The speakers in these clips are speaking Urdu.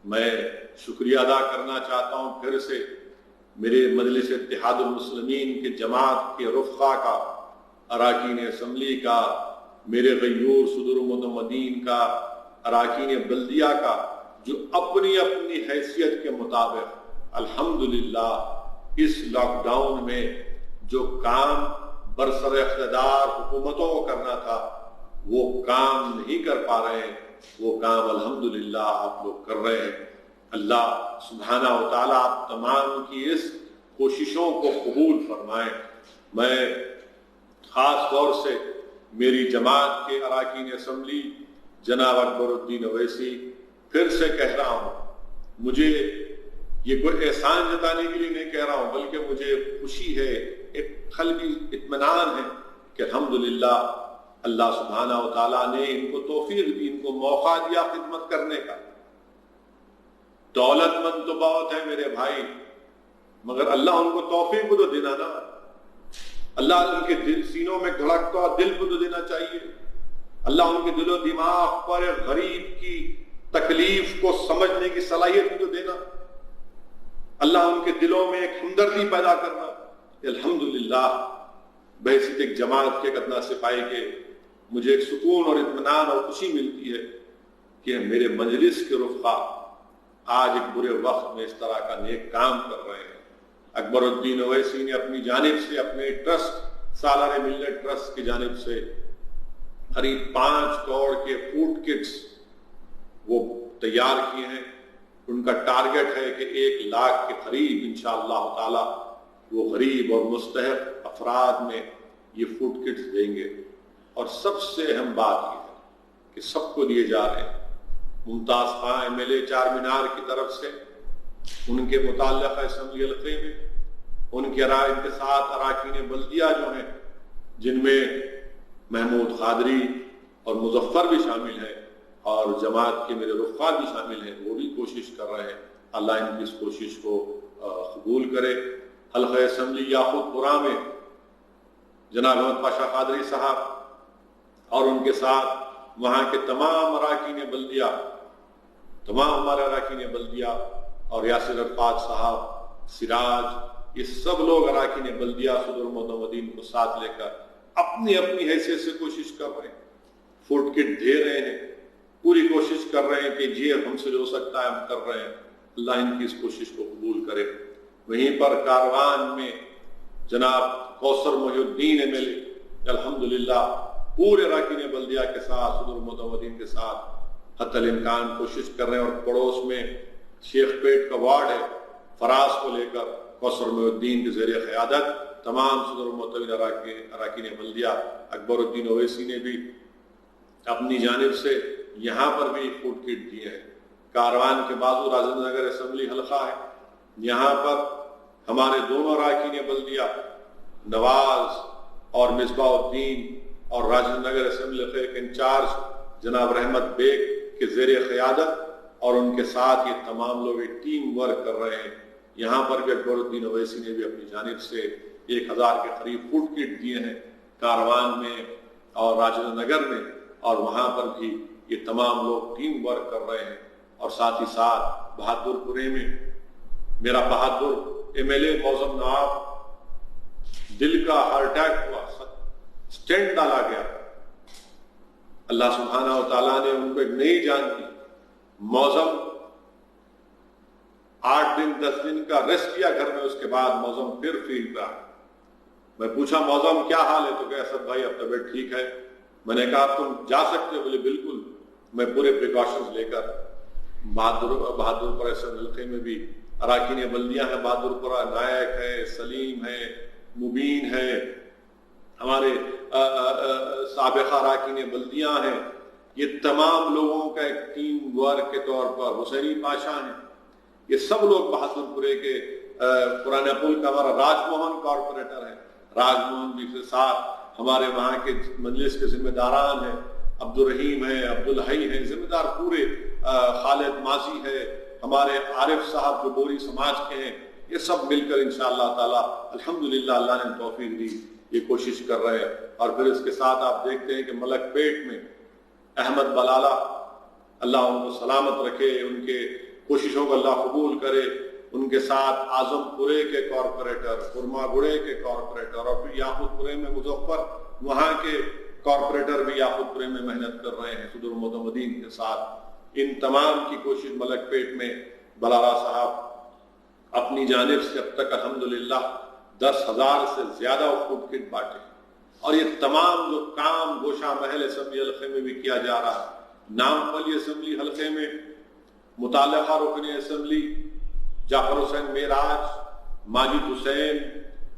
میں شکریہ ادا کرنا چاہتا ہوں پھر سے میرے مجلس اتحاد المسلمین کے جماعت کے رفقا کا، اراکین اسمبلی کا، میرے غیور صدور متمدین کا، اراکین بلدیہ کا، جو اپنی اپنی حیثیت کے مطابق الحمدللہ اس لاک ڈاؤن میں جو کام برسر اقتدار حکومتوں کو کرنا تھا وہ کام نہیں کر پا رہے ہیں، وہ کام الحمدللہ آپ لوگ کر رہے ہیں۔ اللہ سبحانہ و تعالیٰ آپ تمام کی اس کوششوں کو قبول فرمائیں۔ میں خاص طور سے میری جماعت کے اراکین اسمبلی جناب اکبر الدین اویسی پھر سے کہہ رہا ہوں، مجھے یہ کوئی احسان جتانے کے لیے نہیں کہہ رہا ہوں، بلکہ مجھے خوشی ہے، ایک قلبی اطمینان ہے کہ الحمدللہ اللہ سبحانہ و تعالیٰ نے ان کو توفیق دی، ان کو موقع دیا خدمت کرنے کا۔ دولت مند تو بہت ہے میرے بھائی، مگر اللہ ان کو توفیق کو تو دینا نا، اللہ ان کے دل سینوں میں دھڑکتا دل کو تو دینا چاہیے، اللہ ان کے دل و دماغ پر غریب کی تکلیف کو سمجھنے کی صلاحیت کو تو دینا، اللہ ان کے دلوں میں ایک ہمدردی پیدا کرنا۔ الحمدللہ بحیثیت ایک جماعت کے قدنا سپاہی کے مجھے ایک سکون اور اطمینان اور خوشی ملتی ہے کہ میرے مجلس کے رفقا آج ایک برے وقت میں اس طرح کا نیک کام کر رہے ہیں۔ اکبر الدین اویسی نے اپنی جانب سے اپنے ٹرسٹ سالار ملت ٹرسٹ کی جانب سے قریب 5 کروڑ کے فوڈ کٹس وہ تیار کیے ہیں۔ ان کا ٹارگٹ ہے کہ 1 لاکھ کے قریب انشاءاللہ تعالی وہ غریب اور مستحق افراد میں یہ فوڈ کٹس دیں گے۔ اور سب سے اہم بات یہ ہے کہ سب کو دیے جا رہے ہیں۔ ممتاز خان ایم ایل اے چار مینار کی طرف سے ان کے متعلقہ اسمبلی حلقے میں ان کے ساتھ اراکین بلدیہ جو ہیں، جن میں محمود قادری اور مظفر بھی شامل ہیں اور جماعت کے میرے رفقا بھی شامل ہیں، وہ بھی کوشش کر رہے ہیں۔ اللہ ان کی اس کوشش کو قبول کرے۔ حلقہ اسمبلی یاقوت پورہ میں جناب احمد پاشا قادری صاحب اور ان کے ساتھ وہاں کے تمام اراکین بلدیہ، تمام ہمارے اراکین بلدیہ اور یاسر عرفات صاحب، سراج، یہ سب لوگ اراکین بلدیہ صدور متمدین کو ساتھ لے کر اپنی اپنی حیثیت سے کوشش کر رہے ہیں، فوڈ کٹ دے رہے ہیں، پوری کوشش کر رہے ہیں کہ جی ہم سے جو ہو سکتا ہے ہم کر رہے ہیں۔ اللہ ان کی اس کوشش کو قبول کرے۔ وہیں پر کاروان میں جناب کوثر محی الدین ایم ایل اے الحمدللہ پورے اراکین بلدیہ کے ساتھ صدور متمدین کے ساتھ حتی الامکان کوشش کر رہے ہیں، اور پڑوس میں شیخ پیٹ کا وارڈ ہے، فراز کو لے کر کوثر محی الدین کے زیر قیادت تمام صدور متمدین اراکین بلدیہ اکبر الدین اویسی نے بھی اپنی جانب سے یہاں پر بھی فوڈ کٹ دیے ہیں۔ کاروان کے بازو راجندر نگر اسمبلی حلقہ ہے، یہاں پر ہمارے دونوں اراکین بلدیہ نواز اور مصباح الدین اور راجندر نگر اسمبلی حلقے کے انچارج جناب رحمت بیگ کے زیر قیادت اور ان کے ساتھ یہ تمام لوگ ٹیم ورک کر رہے ہیں۔ یہاں پر بھی اکبر الدین اویسی نے بھی اپنی جانب سے 1000 کے قریب فوڈ کٹ دیے ہیں کاروان میں اور راجندر نگر میں، اور وہاں پر بھی یہ تمام لوگ ٹیم ورک کر رہے ہیں۔ اور ساتھ ہی ساتھ بہادر پورے میں میرا بہادر ایم ایل اے موزم نواب دل کا ہارٹ اٹیک ہوا، سٹینٹ ڈالا گیا، اللہ سبحانہ و تعالیٰ نے ان کو ایک نئی جان دی۔ موزم 8 دن 10 دن کا ریسٹ کیا گھر میں، اس کے بعد موزم پھر فیلڈ پہ آیا۔ میں پوچھا موزم کیا حال ہے، تو کہ اسد بھائی اب طبیعت ٹھیک ہے۔ میں نے کہا تم جا سکتے ہو؟ بولے بالکل۔ میں پورے پریکاشنز لے کر بہادر پورہ حلقے میں بھی اراکین بلدیہ ہیں، بہادر پورہ نائک ہے، سلیم ہے، مبین ہے، ہمارے سابقہ اراکین بلدیہ ہیں، یہ تمام لوگوں کا ایک ٹیم ورک کے طور پر حسینی پاشا ہیں، یہ سب لوگ بہادر پورے کے پرانے پل کا ہمارا راج موہن کارپوریٹر ہے، راج موہن بھی کے ساتھ ہمارے وہاں کے مجلس کے ذمہ داران ہیں، عبد الرحیم ہے، عبد الحی ہے، ذمہ دار پورے، خالد ماضی ہے، ہمارے عارف صاحب جو بوری سماج کے ہیں، یہ سب مل کر انشاءاللہ تعالی الحمدللہ اللہ نے توفیق دی یہ کوشش کر رہے ہیں۔ اور پھر اس کے ساتھ آپ دیکھتے ہیں کہ ملک پیٹ میں احمد بلالہ اللہ ان کو سلامت رکھے، ان کے کوششوں کو اللہ قبول کرے. ان کے ساتھ اعظم پورے کے کارپوریٹر، خرما گڑے کے کارپوریٹر، اور پھر یاقوت پورے میں مظفر وہاں کے کارپوریٹر بھی یاقوت پورے میں محنت کر رہے ہیں صدر المتمدین کے ساتھ. ان تمام کی کوشش ملک پیٹ میں بلارا صاحب اپنی جانب سے اب تک الحمدللہ 10,000 سے زیادہ فوڈ کٹ بانٹے. اور یہ تمام جو کام گوشہ محل اسمبلی حلقے میں بھی کیا جا رہا ہے. نامپلی اسمبلی حلقے میں متعلقہ رکن اسمبلی جعفر حسین معراج، ماجد حسین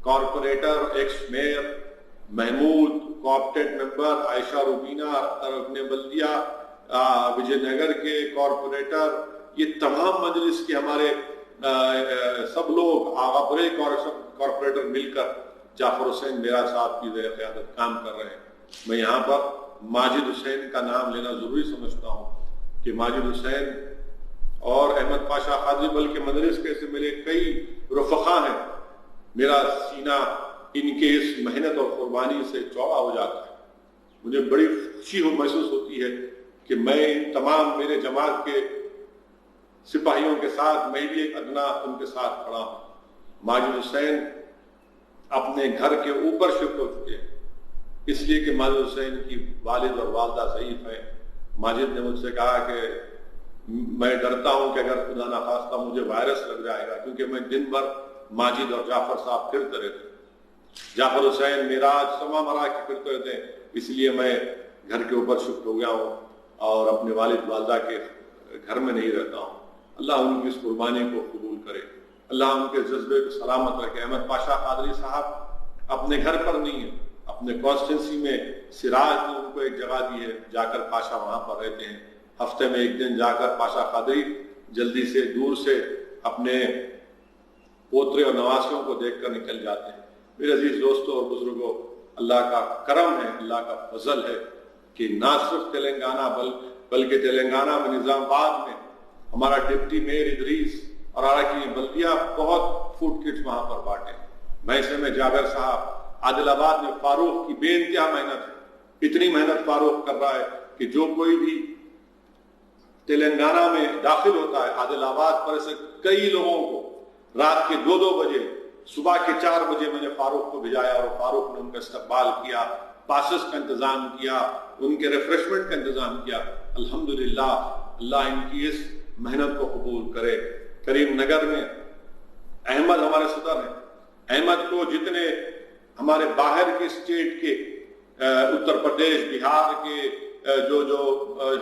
corporator, x mayor Mahmood co-opted ممبر، عائشہ روبینہ رکن بلدیہ وجے نگر کے کارپوریٹر، یہ تمام مجلس کے ہمارے سب لوگ آغا برے کارپوریٹر مل کر جعفر حسین معراج صاحب کی زیر قیادت کام کر رہے ہیں. میں یہاں پر ماجد حسین کا نام لینا ضروری سمجھتا ہوں کہ ماجد حسین اور احمد پاشا قادری بلکہ مدرس کے سے ملے کئی رفقا ہیں. میرا سینہ ان کے اس محنت اور قربانی سے چوڑا ہو جاتا ہے. مجھے بڑی خوشی محسوس ہوتی ہے کہ میں ان تمام میرے جماعت کے سپاہیوں کے ساتھ میں بھی ایک ادنا ان کے ساتھ کھڑا ہوں. ماجد حسین اپنے گھر کے اوپر شفٹ ہو چکے ہیں اس لیے کہ ماجد حسین کی والد اور والدہ ضعیف ہیں. ماجد نے مجھ سے کہا کہ میں ڈرتا ہوں کہ اگر خدا نخواستہ مجھے وائرس لگ جائے گا، کیونکہ میں دن بھر ماجد اور جعفر صاحب پھرتے رہتے، جعفر حسین معراج سما مرا کے پھرتے رہتے ہیں، اس لیے میں گھر کے اوپر شفٹ ہو گیا ہوں اور اپنے والد والدہ کے گھر میں نہیں رہتا ہوں. اللہ ان کی اس قربانی کو قبول کرے، اللہ ان کے جذبے کو سلامت رکھے. احمد پاشا قادری صاحب اپنے گھر پر نہیں ہیں، اپنے کانسٹیٹنسی میں سراج نے ان کو ایک جگہ دی ہے، جا کر پاشا وہاں پر رہتے ہیں. ہفتے میں ایک دن جا کر پاشا قادری جلدی سے دور سے اپنے پوترے اور نواسیوں کو دیکھ کر نکل جاتے ہیں. میرے عزیز دوستوں اور بزرگوں، اللہ کا کرم ہے، اللہ کا فضل ہے کہ نہ صرف تلنگانہ بلکہ تلنگانہ میں نظام آباد میں ہمارا ڈپٹی میئر ادریس اور اراکین بلدیہ بہت فوڈ کٹس وہاں پر بانٹے. میسے میں جابر صاحب، عادل آباد میں فاروق کی بے انتہا محنت ہے. اتنی محنت فاروق کر رہا ہے کہ جو کوئی بھی تلنگانہ میں داخل ہوتا ہے عادل آباد پر سے کئی لوگوں کو رات کے 2 بجے صبح کے 4 بجے میں نے فاروق کو بھیجایا اور فاروق نے ان کا استقبال کیا، پاسز کا انتظام کیا، ان کے ریفریشمنٹ کا انتظام کیا. الحمدللہ اللہ ان کی اس محنت کو قبول کرے. کریم نگر میں احمد ہمارے صدر ہیں. احمد کو جتنے ہمارے باہر کے اسٹیٹ کے اتر پردیش، بہار کے جو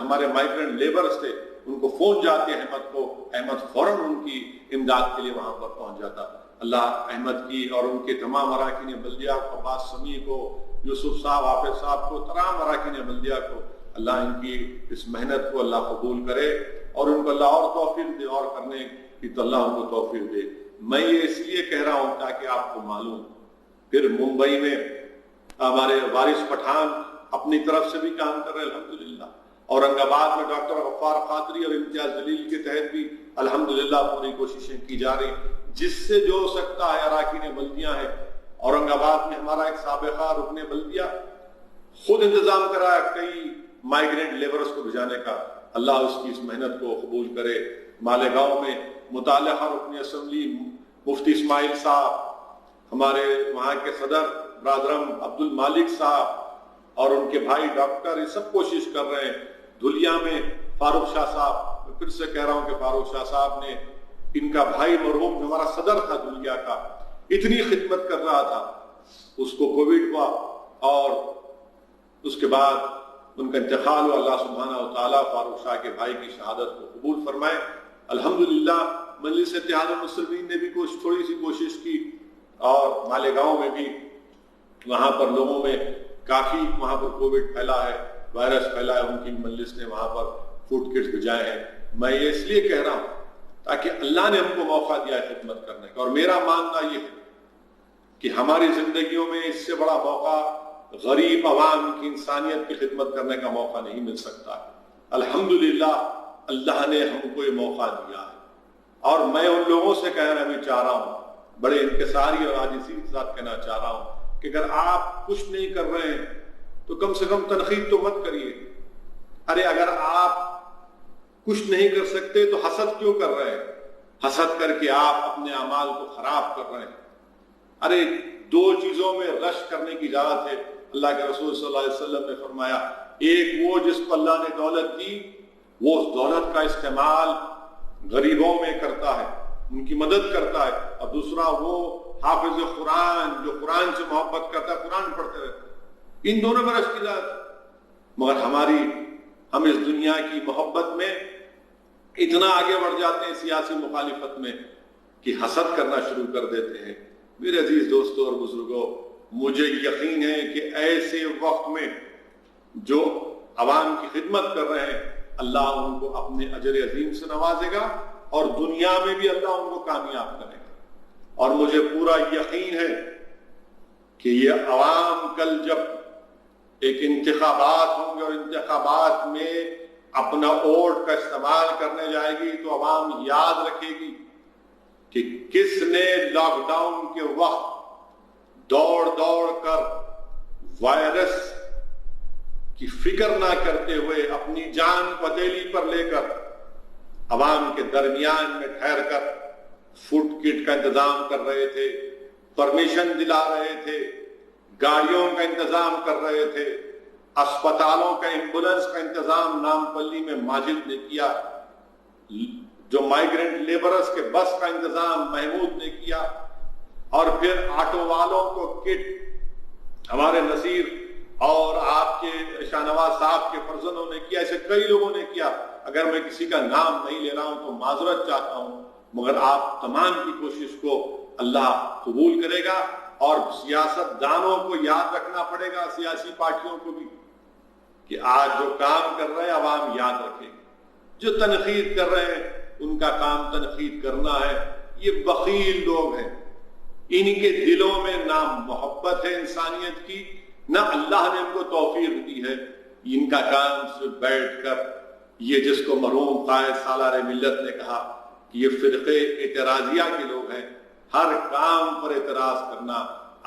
ہمارے مائیگرنٹ لیبرز تھے ان کو فون جاتے احمد فوراً ان کی امداد کے لیے وہاں پر پہنچ جاتا. اللہ احمد کی اور ان کے تمام اراکین بلدیہ کو، عباس سمیع کو، یوسف صاحب، حافظ صاحب کو، تمام اراکین بلدیہ کو اللہ ان کی اس محنت کو اللہ قبول کرے اور ان کو اللہ اور توفیق دے اور کرنے کی تو اللہ ان کو توفیق دے. میں یہ اس لیے کہہ رہا ہوں تاکہ آپ کو معلوم. پھر ممبئی میں ہمارے وارث پٹھان اپنی طرف سے بھی کام کر رہے ہیں الحمدللہ. اورنگ آباد میں ڈاکٹر غفار قادری اور امتیاز جلیل کے تحت بھی الحمدللہ پوری کوششیں کی جا رہی ہیں جس سے جو ہو سکتا ہے. اراکین بلدیاں ہیں. اورنگ آباد میں ہمارا ایک سابقہ رکن بلدیہ خود انتظام کرا ہے کئی مائیگرینٹ لیبرز کو بھجانے کا. اللہ اس کی اس محنت کو قبول کرے. مالیگاؤں میں متعلقہ رکن اسمبلی مفتی اسماعیل صاحب، ہمارے وہاں کے صدر برادرم عبد المالک صاحب اور ان کے بھائی ڈاکٹر، یہ سب کوشش کر رہے ہیں. دھلیا میں فاروق شاہ صاحب، میں پھر سے کہہ رہا ہوں کہ فاروق شاہ صاحب نے، ان کا بھائی مرحوم جو ہمارا صدر تھا دھلیا کا، اتنی خدمت کر رہا تھا، اس کو کووڈ ہوا اور اس کے بعد ان کا انتقال ہوا. اللہ سبحانہ و تعالیٰ فاروق شاہ کے بھائی کی شہادت کو قبول فرمائے. الحمدللہ مجلس اتحاد المسلمین نے بھی تھوڑی سی کوشش کی اور مالیگاؤں میں بھی وہاں پر لوگوں میں کافی وہاں پر کووڈ پھیلا ہے، وائرس پھیلا ہے، ان کی مجلس نے وہاں پر فوڈ کٹس بھجائے ہیں. میں یہ اس لیے کہہ رہا ہوں تاکہ اللہ نے ہم کو موقع دیا ہے خدمت کرنے کا. اور میرا ماننا یہ ہے کہ ہماری زندگیوں میں اس سے بڑا موقع غریب عوام کی انسانیت کی خدمت کرنے کا موقع نہیں مل سکتا. الحمدللہ اللہ نے ہم کو یہ موقع دیا ہے اور میں ان لوگوں سے کہنا بھی چاہ رہا ہوں، بڑے انکساری اور عاجزی کے ساتھ کہنا چاہ رہا ہوں کہ اگر آپ کچھ نہیں کر رہے ہیں تو کم سے کم تنقید تو مت کریے. ارے اگر آپ کچھ نہیں کر سکتے تو حسد کیوں کر رہے ہیں؟ حسد کر کے آپ اپنے اعمال کو خراب کر رہے ہیں۔ ارے دو چیزوں میں رش کرنے کی اجازت ہے۔ اللہ کے رسول صلی اللہ علیہ وسلم نے فرمایا، ایک وہ جس کو اللہ نے دولت دی وہ اس دولت کا استعمال غریبوں میں کرتا ہے، ان کی مدد کرتا ہے، اور دوسرا وہ حافظ قرآن جو قرآن سے محبت کرتا ہے، قرآن پڑھتے رہتے ہیں۔ ان دونوں میں رش کی اجازت ہے۔ مگر ہم اس دنیا کی محبت میں اتنا آگے بڑھ جاتے ہیں سیاسی مخالفت میں کہ حسد کرنا شروع کر دیتے ہیں۔ میرے عزیز دوستوں اور بزرگوں، مجھے یقین ہے کہ ایسے وقت میں جو عوام کی خدمت کر رہے ہیں، اللہ ان کو اپنے اجر عظیم سے نوازے گا اور دنیا میں بھی اللہ ان کو کامیاب کرے گا۔ اور مجھے پورا یقین ہے کہ یہ عوام کل جب ایک انتخابات ہوں گے اور انتخابات میں اپنا ووٹ کا استعمال کرنے جائے گی تو عوام یاد رکھے گی کہ کس نے لاک ڈاؤن کے وقت دوڑ کر وائرس کی فکر نہ کرتے ہوئے اپنی جان کو ہتھیلی پر لے کر عوام کے درمیان میں ٹھہر کر فوڈ کٹ کا انتظام کر رہے تھے، پرمیشن دلا رہے تھے، گاڑیوں کا انتظام کر رہے تھے، اسپتالوں کا ایمبولنس کا انتظام نامپلی میں ماجد نے کیا، جو مائیگرنٹ لیبرز کے بس کا انتظام محمود نے کیا، اور پھر آٹو والوں کو کٹ ہمارے نصیر اور آپ کے شاہ نواز صاحب کے فرزندوں نے کیا، ایسے کئی لوگوں نے کیا۔ اگر میں کسی کا نام نہیں لے رہا ہوں تو معذرت چاہتا ہوں، مگر آپ تمام کی کوشش کو اللہ قبول کرے گا، اور سیاست دانوں کو یاد رکھنا پڑے گا، سیاسی پارٹیوں کو بھی، کہ آج جو کام کر رہے ہیں عوام یاد رکھے گی، جو تنقید کر رہے ہیں ان کا کام تنقید کرنا ہے۔ یہ بخیل لوگ ہیں، ان کے دلوں میں نہ محبت ہے انسانیت کی، نہ اللہ نے ان کو توفیق دی ہے۔ ان کا کام صرف بیٹھ کر، یہ جس کو مرحوم قائد سالار ملت نے کہا کہ یہ فرقے اعتراضیہ کے لوگ ہیں، ہر کام پر اعتراض کرنا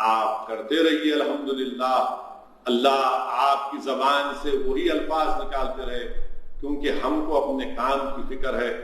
آپ کرتے رہیے۔ الحمدللہ اللہ آپ کی زبان سے وہی الفاظ نکالتے رہے، کیونکہ ہم کو اپنے کام کی فکر ہے۔